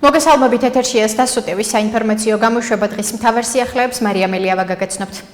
მოგესალმებით ეთერშია სტასუტევის საინფორმაციო გამოშვება დღის მთავარ სიახლეებს მარია მელიავა გაგაცნობთ.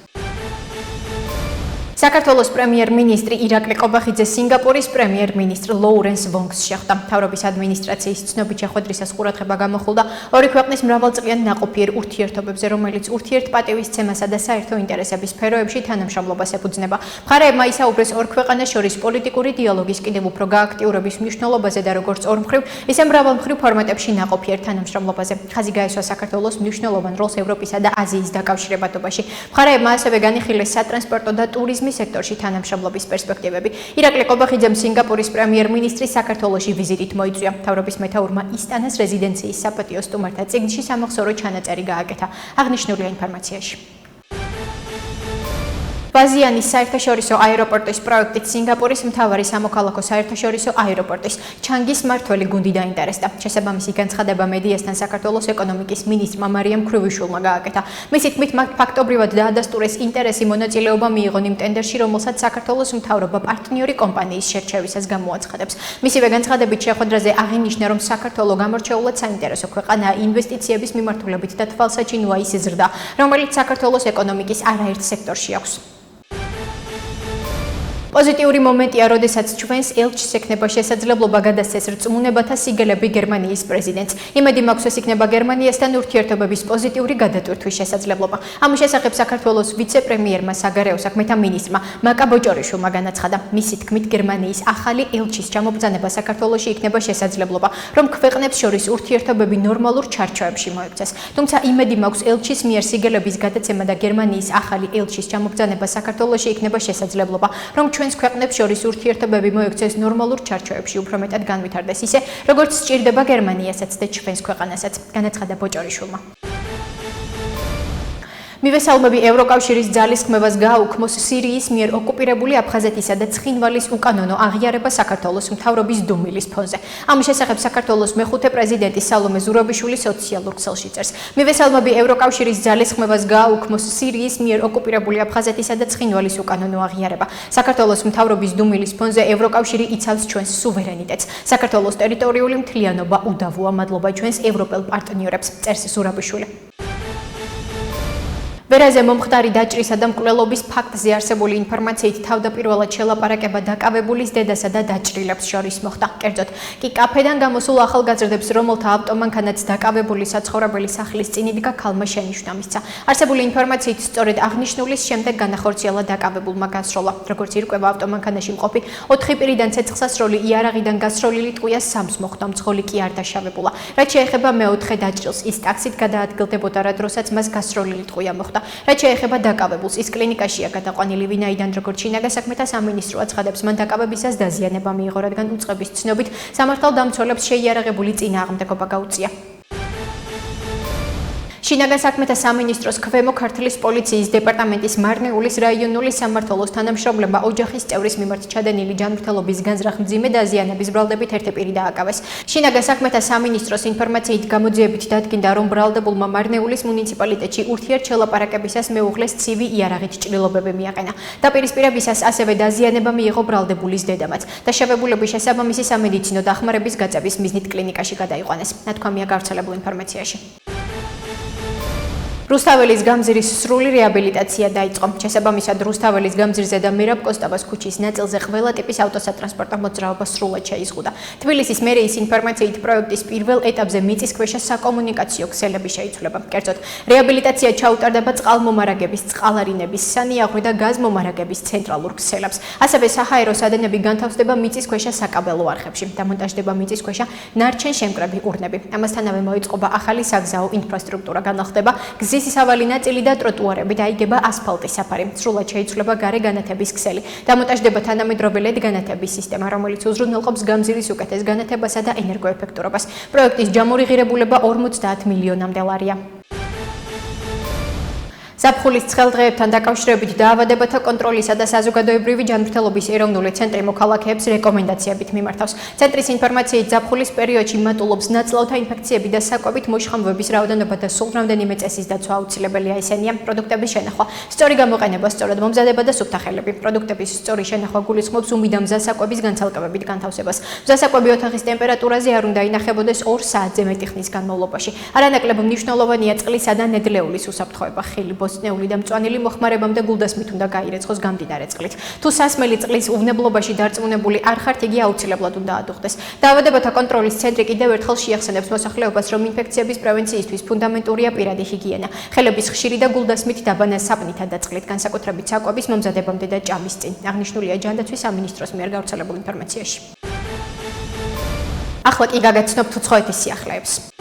საქართველოს პრემიერ-მინისტრი ირაკლი ყობახიძე სინგაპურის პრემიერ-მინისტრ ლოურენს ვონგს შეხვდა. მთავრობის ადმინისტრაციის ცნობით შეხვედრისას ყურადღება გამოხულდა ორი ქვეყნის მრავალწლიან ნაყოფიერ ურთიერთობებზე, რომელიც ურთიერთპატივისცემასა და საერთო ინტერესების სფეროებში თანამშრომლობას ეფუძნება. მხარეებმა ისაუბრეს ორ ქვეყანას შორის პოლიტიკური დიალოგის კიდევ უფრო გააქტიურების მნიშვნელობაზე და როგორც ორმხრივ, ისე მრავალმხრივ ფორმატებში ნაყოფიერ თანამშრომლობაზე. ხაზი გაესვა საქართველოს მნიშვნელოვან როლს ევროპისა და აზიის დაკავშირებადობაში. მხარეებმა ასევე განიხილეს სატრანსპორტო და ტურიზმის სექტორში თანამშრომლობის პერსპექტივები. ირაკლი ყობახიძემ სინგაპურის პრემიერ-მინისტრის საქართველოში ვიზიტით მოიწვია. მთავრობის მეთაურმა ისტანას რეზიდენციის საპატიო სტუმართა წიგნში სამახსოვრო ჩანაწერი გააკეთა. აღნიშნულია ინფორმაციაში. ბაზიანის საერთაშორისო აეროპორტის პროექტით სინგაპურის მთავარი სამოქალაქო საერთაშორისო აეროპორტის ჩანგის მმართველი გუნდი დაინტერესდა. შესაბამისი განცხადება მედიასთან საქართველოს ეკონომიკის მინისტრმა მარიამ ქრუვიშვილმა გააკეთა. მისი თქმით, მათ ფაქტობრივად დაადასტურეს ინტერესი მონაწილეობა მიიღონ იმ ტენდერში, რომელსაც საქართველოს მთავრობა პარტნიორი კომპანიის შერჩევისას გამოაცხადებს. მისივე განცხადებით შეხვედრაზე აღინიშნა, რომ საქართველო გამორჩეულად საინტერესო ქვეყანაა ინვესტიციების მიმართულებით და თვალსაჩინოა ის ზრდა, რომელიც საქართველოს ეკონომიკის არაერთ სექტორში აქვს. პოზიტიური მომენტია, როდესაც ჩვენს ელჩს ექნება შესაძლებლობა გადასცეს რწმუნებათა სიგელები გერმანიის პრეზიდენტს. იმედი მაქვს, ეს იქნება გერმანიასთან ურთიერთობების პოზიტიური გადატვირთვის შესაძლებლობა. ამის შესახებ საქართველოს ვიცე-პრემიერმა საგარეო საქმეთა მინისტრმა მაკა ბოჭორიშვილმა განაცხადა. მისი თქმით, გერმანიის ახალი ელჩის ჩამობრძანება საქართველოში იქნება შესაძლებლობა, რომ ქვეყნებს შორის ურთიერთობები ნორმალურ ჩარჩოებში მოექცეს. თუმცა იმედი მაქვს, ელჩის მიერ სიგელების გადაცემა და გერმანიის ახალი ელჩის ჩამობრძანება საქართველოში იქნება შესაძლებლობა, რომ ჩვენს ქვეყნებს შორის ურთიერთობები მოექცეს ნორმალურ ჩარჩოებში, უფრო მეტად განვითარდეს ისე, როგორც სჭირდება გერმანიასაც და ჩვენს ქვეყანასაც, განაცხადა ბოჭორიშვილმა. მივესალმები ევროკავშირის ძალისხმევას გააუქმოს სირიის მიერ ოკუპირებული აფხაზეთისა და ცხინვალის უკანონო აღიარება საქართველოს მთავრობის დუმილის ფონზე. ამის შესახებ საქართველოს მეხუთე პრეზიდენტი სალომე ზურაბიშვილი სოციალურ ქსელში წერს. მივესალმები ევროკავშირის ძალისხმევას გააუქმოს სირიის მიერ ოკუპირებული აფხაზეთისა და ცხინვალის უკანონო აღიარება. საქართველოს მთავრობის დუმილის ფონზე ევროკავშირი იცავს ჩვენს სუვერენიტეტს. საქართველოს ტერიტორიული მთლიანობა უდავოა, მადლობა ჩვენს ევროპელ პარტნიორებს, წერს ზურაბიშვილი. ვერაზე მომხდარი დაჭრისა და მკვლელობის ფაქტზე არსებული ინფორმაციით თავდაპირველად შელაპარაკება დაკავებულის დედასა და დაჭრილებს შორის მოხდა. კერძოდ, კი კაფედან გამოსულ ახალგაზრდებს, რომელთა ავტომანქანაც დაკავებული საცხოვრებელი სახლის წინ იდგა, ქალმა შენიშვნა მისცა. არსებული ინფორმაციით სწორედ აღნიშნულის შემდეგ განახორციელა დაკავებულმა გასროლა. როგორც ირკვევა, ავტომანქანაში მყოფი 4 პირიდან ცეცხლსასროლი იარაღიდან გასროლილი ტყვია 3-ს მოხვდა, მძღოლი კი არ დაშავებულა. რაც შეეხება მეოთხე დაჭრილს, ის ტაქსით გადაადგილდებოდა, რა დროსაც მას გასროლილი ტყვია მოხვდა. რაც შეეხება დაკავებულს, ის კლინიკაშია გადაყვანილი, ვინაიდან როგორც შინაგან საქმეთა სამინისტრო აცხადებს, მან დაკავებისას დაზიანება მიიღო, რადგან უწყების ცნობით სამართალდამცველებს შეიარაღებული წინააღმდეგობა გაუწია. შინაგან საქმეთა სამინისტროს ქვემო ქართლის პოლიციის დეპარტამენტის მარნეულის რაიონული სამმართველოს თანამშრომლებმა ოჯახის წევრის მიმართ ჩადენილი ჯანმრთელობის განზრახ მძიმე დაზიანების ბრალდებით ერთი პირი დააკავეს. შინაგან საქმეთა სამინისტროს ინფორმაციით გამოძიებით დადგინდა, რომ ბრალდებულმა მარნეულის მუნიციპალიტეტში ურთიერთშელაპარაკებისას მეუღლეს ცივი იარაღით ჭრილობები მიაყენა. დაპირისპირებისას ასევე დაზიანება მიიღო ბრალდებულის დედამაც. დაშავებულები შესაბამისი სამედიცინო დახმარების გაწევის მიზნით კლინიკაში გადაიყვანეს. ნათქვამია გავრცელებულ ინფორმაციაში. რუსთაველის გამზირის სრული რეაბილიტაცია დაიწყო. შესაბამისად, რუსთაველის გამზირზე და მერაბ კოსტავას ქუჩის ნაწილზე ყველა ტიპის ავტოსატრანსპორტო მოძრაობა სრულად შეიზღუდა. თბილისის მერიის ინფორმაციით პროექტის პირველ ეტაპზე მიწისქვეშა საკომუნიკაციო ქსელები შეიცვლება. კერძოდ, რეაბილიტაცია ჩაუტარდება წყალმომარაგების, წყალარინების, სანიაღვრე და გაზმომარაგების ცენტრალურ ქსელებს. ასევე საჰაერო სადენები განთავსდება მიწისქვეშა საკაბელო არხებში. დამონტაჟდება მიწისქვეშა ნარჩენშემკრები ურნები. ამასთანავე მოიწყობა ახალი საგზაო ინფრასტრუქტურა, განახლდება გზის სავალი ნაწილი და ტროტუარები, დაიგება ასფალტის საფარი. სრულად შეიცვლება გარე განათების ქსელი. დამონტაჟდება თანამედროვე LED განათების სისტემა, რომელიც უზრუნველყოფს გამზირის უკეთეს განათებასა და ენერგოეფექტურობას. პროექტის ჯამური ღირებულება 50 მილიონამდე ლარია. ზაფხულის ცხელ დღეებთან დაკავშირებით დაავადებათა კონტროლისა და საზოგადოებრივი ჯანმრთელობის ეროვნული ცენტრი მოქალაქეებს რეკომენდაციებით მიმართავს. ცენტრის ინფორმაციით ზაფხულის პერიოდში მატულობს ნაწლავთა ინფექციები და საკვებით მოშხამვების რაოდენობა და სულ რამდენიმე წესის დაცვა აუცილებელია. ესენია პროდუქტების შენახვა, სწორი გამოყენება, სწორად მომზადება და სუფთა ხელები. პროდუქტების სწორი შენახვა გულისხმობს უმიდა მზასაკვების განცალკევებით განთავსებას. მზასაკვები ოთახის ტემპერატურაზე არ უნდა ინახებოდეს 2 საათზე მეტი ხნის განმავლობაში. არანაკლებ მნიშვნელოვანია წყლისა და ნედლეულის უსაფრთხოება. ხილი, ბოსტნეული და მწვანილი მოხმარებამდე გულდასმით უნდა გაირეცხოს გამდინარე წყლით. თუ სასმელი წყლის უვნებლობაში დარწმუნებული არ ხართ, იგი აუცილებლად უნდა ადუღდეს. დაავადებათა კონტროლის ცენტრი კიდევ ერთხელ შეახსენებს მოსახლეობას, რომ ინფექციების პრევენციისთვის ფუნდამენტურია პირადი ჰიგიენა. ხელების ხშირი და გულდასმით დაბანა საპნითა და წყლით, განსაკუთრებით საკვების მომზადებამდე და ჭამის წინ. აღნიშნულია ჯანდაცვის სამინისტროს მიერ გავრცელებულ ინფორმაციაში. ახლა კი გაგაცნობთ უცხოეთის სიახლეებს.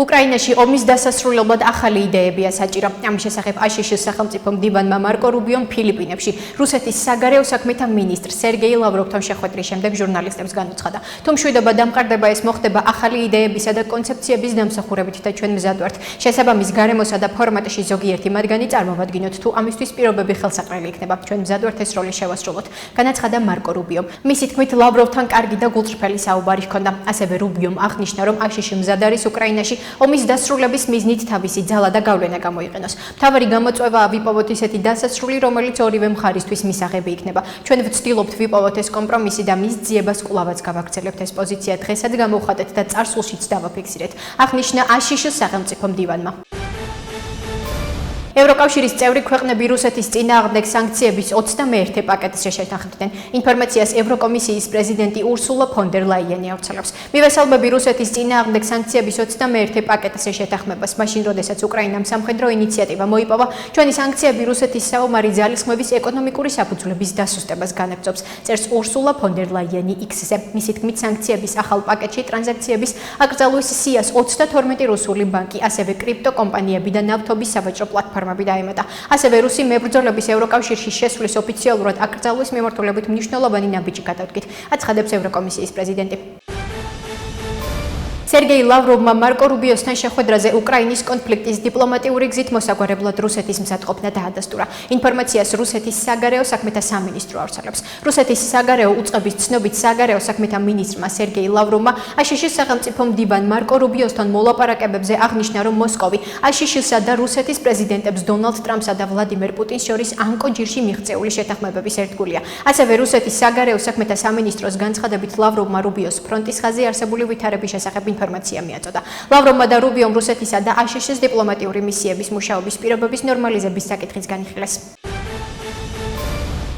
უკრაინაში ომის დასასრულებლად ახალი იდეებია საჭირო. ამის შესახებ აშშ-ის სახელმწიფო მდივანმა მარკო რუბიომ ფილიპინებში რუსეთის საგარეო საქმეთა მინისტრ სერგეი ლავროვთან შეხვედრის შემდეგ ჟურნალისტებს განუცხადა, თუ მშვიდობა დამყარდება, ეს მოხდება ახალი იდეებისა და კონცეფციების დამსახურებით და ჩვენ მზად ვართ. შესაბამის გარემოსა და ფორმატში ზოგიერთი მათგანი წარმოვადგინოთ, თუ ამისთვის პირობები ხელსაყრელი იქნება. ჩვენ მზად ვართ ეს როლი შევასრულოთ, განაცხადა მარკო რუბიომ. მისი თქმით, ლავროვთან კარგი და გულწრფელი საუბარი ჰქონდა. ასევე რუბიომ აღნიშნა, რომ აშშ მზად არის უკრაინაში ომის დასრულების მიზნით თავისი ძალა და გავლენა გამოიყენოს. მთავარი გამოწვევაა ვიპოვოთ ისეთი დასასრული, რომელიც ორივე მხარისთვის მისაღები იქნება. ჩვენ ვცდილობთ ვიპოვოთ ეს კომპრომისი და მის ძიებას კვლავაც გავაგრძელებთ. ეს პოზიცია დღესაც გამოვხატეთ და წარსულშიც დავაფიქსირეთ. აღნიშნა აშშ-ის სახელმწიფო მდივანმა. ევროკავშირის წევრი ქვეყნები რუსეთის წინააღმდეგ სანქციების 21 პაკეტს შეთანხმდნენ. ინფორმაციას ევროკომისიის პრეზიდენტი ურსულა ფონ დერ ლაიენი ავრცელებს. მივესალმები რუსეთის წინააღმდეგ სანქციების 21 პაკეტს შეთანხმებას, მაშინ როდესაც უკრაინამ სამხედრო ინიციატივა მოიპოვა, ჩვენი სანქციები რუსეთის საომარი ძალისხმევის ეკონომიკური საფუძვლების დასუსტებას განაგრძობს, წერს ურსულა ფონ დერ ლაიენი X-ზე. მისი თქმით, სანქციების ახალ პაკეტში ტრანზაქციების აკრძალვის სიას 32 რუსული ბანკი, ასევე კრიპტო კომპანიები და ნავთობის სავაჭრო პლატფორმები დაემატა. ასევე რუსი მებრძოლების ევროკავშირში შესვლის ოფიციალურად აკრძალვის მიმართულებით მნიშვნელოვანი ნაბიჯი გადავდგით, აცხადებს ევროკომისიის პრეზიდენტი. სერგეი ლავროვმა მარკო რუბიოსთან შეხვედრაზე უკრაინის კონფლიქტის დიპლომატიური გზით მოსაგვარებლად რუსეთის მზადყოფნა დაადასტურა. ინფორმაციას რუსეთის საგარეო საქმეთა სამინისტრო ავრცელებს. რუსეთის საგარეო უწყების ცნობით საგარეო საქმეთა მინისტრმა სერგეი ლავროვმა აშშ-ის სახელმწიფო მდივან მარკო რუბიოსთან მოლაპარაკებებზე აღნიშნა, რომ მოსკოვი აშშ-სა და რუსეთის პრეზიდენტებს დონალდ ტრამპსა და ვლადიმერ პუტინს შორის ანკოჯირში მიღწეული შეთანხმებების ერთგულია. ასევე რუსეთის საგარეო საქმეთა სამინისტროს განცხადებით ლავროვმა რუბიოს ფრონტის ხაზზე არსებული ვითარების შესახებ ინფორმაცია მიაწოდა. ლავროვმა და რუბიომ რუსეთისა და აშშ-ის დიპლომატიური მისიების მუშაობის პირობების ნორმალიზების საკითხიც განიხილეს.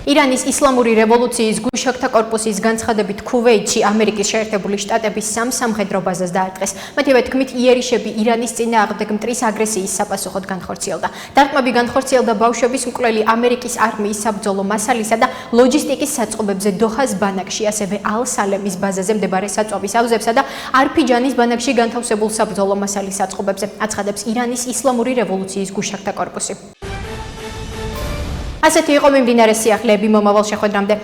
ირანის ისლამური რევოლუციის გუშაგთა კორპუსის განცხადებით ქუვეითში ამერიკის შეერთებული შტატების სამ სამხედრო ბაზას დაარტყეს. მათივე თქმით, იერიშები ირანის წინააღმდეგ მტრის აგრესიის საპასუხოდ განხორციელდა. დარტყმები განხორციელდა ბავშვების მკვლელი ამერიკის არმიის საბრძოლო მასალისა და ლოჯისტიკის საწყობებზე დოჰას ბანაკში, ასევე ალ-სალემის ბაზაზე მდებარე საწვავის აუზებსა და არფიჯანის ბანაკში განთავსებულ საბრძოლო მასალის საწყობებზე, აცხადებს ირანის ისლამური რევოლუციის გუშაგთა კორპუსი. ასეთი იყო მიმდინარე სიახლეები მომავალ შეხვედრამდე.